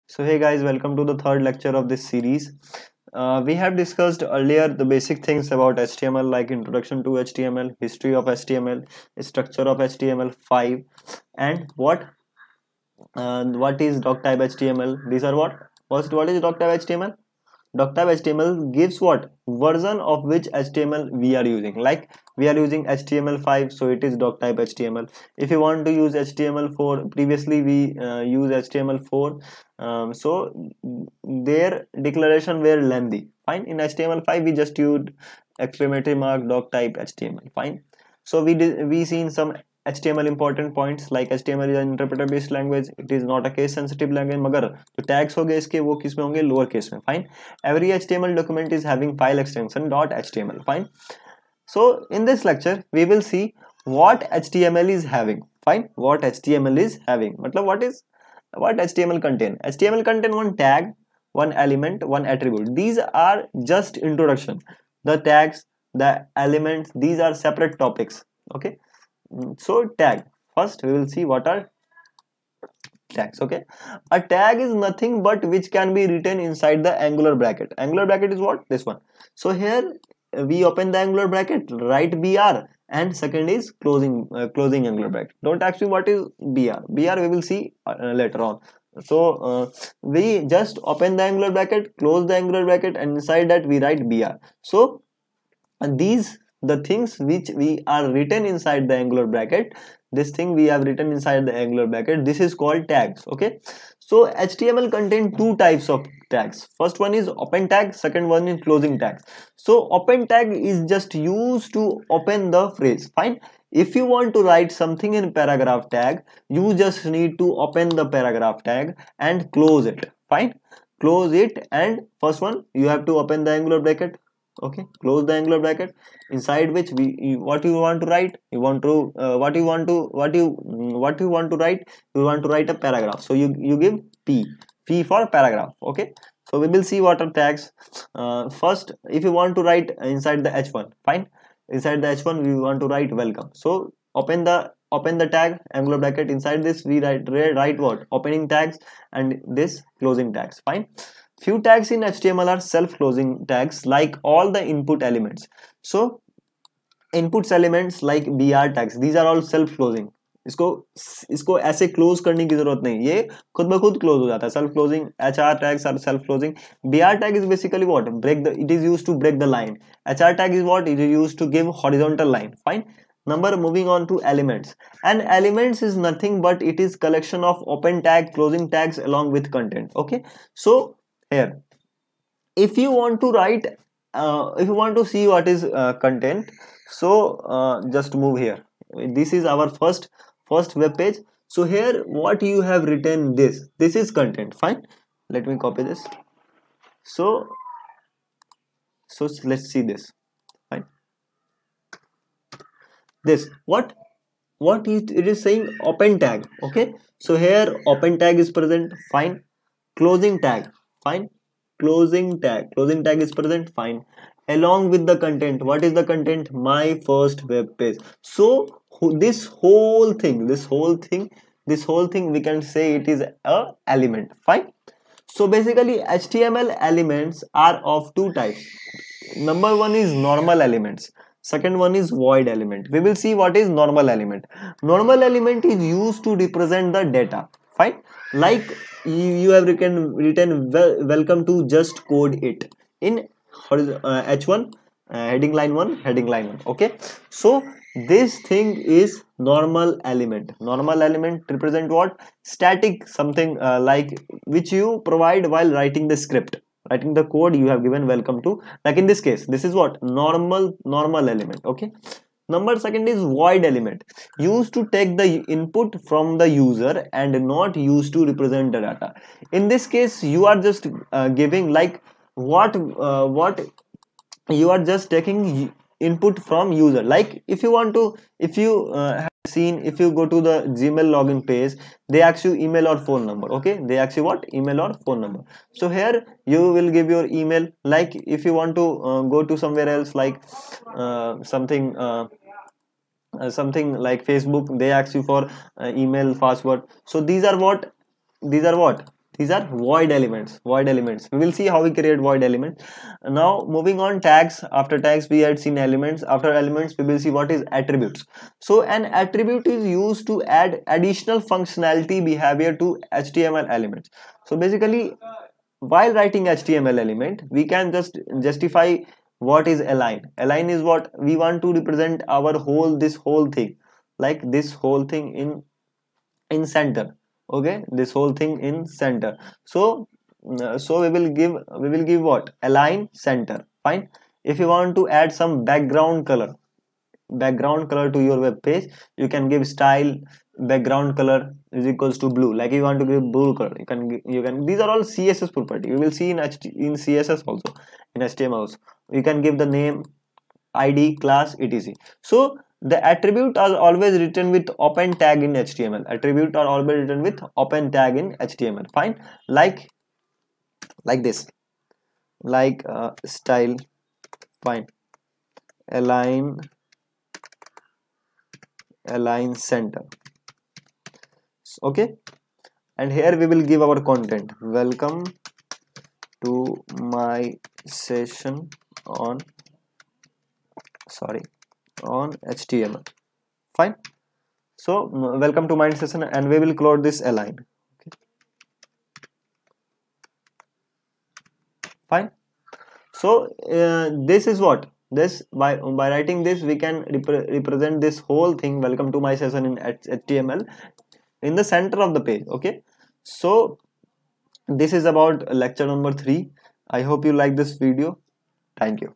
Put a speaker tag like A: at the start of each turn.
A: So hey guys, welcome to the third lecture of this series. We have discussed earlier the basic things about HTML like introduction to HTML, history of HTML, structure of HTML5, and what is doc type HTML. These are what? What is doc type HTML? Doc type HTML gives what version of which HTML we are using. Like we are using HTML5, so it is doc type HTML. If you want to use HTML4, previously we use HTML4, so their declaration were lengthy. Fine. In HTML5 we just used exclamatory mark doc type HTML. Fine. So we seen some HTML important points like HTML is an interpreter based language. It is not a case sensitive language. मगर जो tags हो गए इसके वो किस में होंगे lower case में. Fine. Every HTML document is having file extension .html. Fine. So in this lecture we will see what HTML is having. Fine. What HTML is having. मतलब what HTML contain. HTML contain one tag, one element, one attribute. These are just introduction. The tags, the elements, these are separate topics. Okay. So tag. First we will see what are tags. Okay, a tag is nothing but which can be written inside the angular bracket. Angular bracket is what? This one. So here we open the angular bracket, write br, and second is closing angular bracket. Don't ask me what is br we will see later on. So we just open the angular bracket, close the angular bracket, and inside that we write br. So these the things which we are written inside the angular bracket, this thing we have written inside the angular bracket, this is called tags. Okay, so HTML contain two types of tags. First one is open tag, second one is closing tags. So open tag is just used to open the phrase. Fine. If you want to write something in paragraph tag, you just need to open the paragraph tag and close it. Fine, close it, and first one you have to open the angular bracket. Okay, close the angular bracket, inside which what you want to write, you want to what you want to write, you want to write a paragraph, so you give p for paragraph. Okay, so we will see what are tags. First, if you want to write inside the h1, fine, inside the h1 we want to write welcome, so open the tag angular bracket, inside this we write what, opening tags, and this closing tags. Fine. Few tags in HTML are self-closing tags like all the input elements. So inputs elements like br tags, these are all self-closing. इसको इसको ऐसे close करने की जरूरत नहीं, ये खुद ब खुद क्लोज हो जाता है. Self closing HR tags are self closing. BR tag is basically what, it is used to break the line. HR tag is what, it is used to give horizontal line. Fine. Number, moving on to elements. And elements is nothing but it is collection of open tag, closing tags along with content. Okay, so here if you want to write if you want to see what is content, so just move here. This is our first web page. So here what you have written, this is content. Fine, let me copy this. So let's see this. Fine, this it is saying open tag. Okay, so here open tag is present. Fine. Closing tag. Fine. Closing tag is present. Fine. Along with the content, what is the content? My first web page. So this whole thing we can say it is a element. Fine. So basically HTML elements are of two types. Number one is normal elements, second one is void element. We will see what is normal element. Normal element is used to represent the data. Fine. Like you have written welcome to just code it in h1 heading line 1. Okay, so this thing is normal element. Normal element represent what, static something like which you provide while writing the script, writing the code you have given welcome to. Like in this case, this is what, normal element. Okay. Number second is void element, used to take the input from the user and not used to represent the data. In this case you are just giving like what you are just taking input from user. Like if you want to, if you have seen, if you go to the Gmail login page, they ask you email or phone number. Okay, they ask you what, email or phone number. So here you will give your email. Like if you want to go to somewhere else, like something like Facebook, they ask you for email password. So these are what These are void elements. Void elements. We will see how we create void elements. Now moving on, tags. After tags we had seen elements. After elements we will see what is attributes. So an attribute is used to add additional functionality behavior to HTML elements. So basically, while writing HTML element, we can just justify what is align. Align is what we want to represent our whole, this whole thing, like this whole thing in center. Okay, this whole thing in center. So so we will give what, align center. Fine. If you want to add some background color to your web page, you can give style background color is equals to blue. Like you want to give blue color, you can these are all CSS property. You will see in CSS also, in HTML also. You can give the name, ID, class, etc. So the attribute are always written with open tag in HTML. Attribute are always written with open tag in HTML. Fine. Like this, like style. Fine. Align center. Okay, and here we will give our content. Welcome to my session on HTML. Fine. So welcome to my session, and we will close this align. Okay. Fine. So this is what, this by writing this we can represent this whole thing, welcome to my session in HTML, in the center of the page. Okay, so this is about lecture number 3. I hope you like this video. Thank you.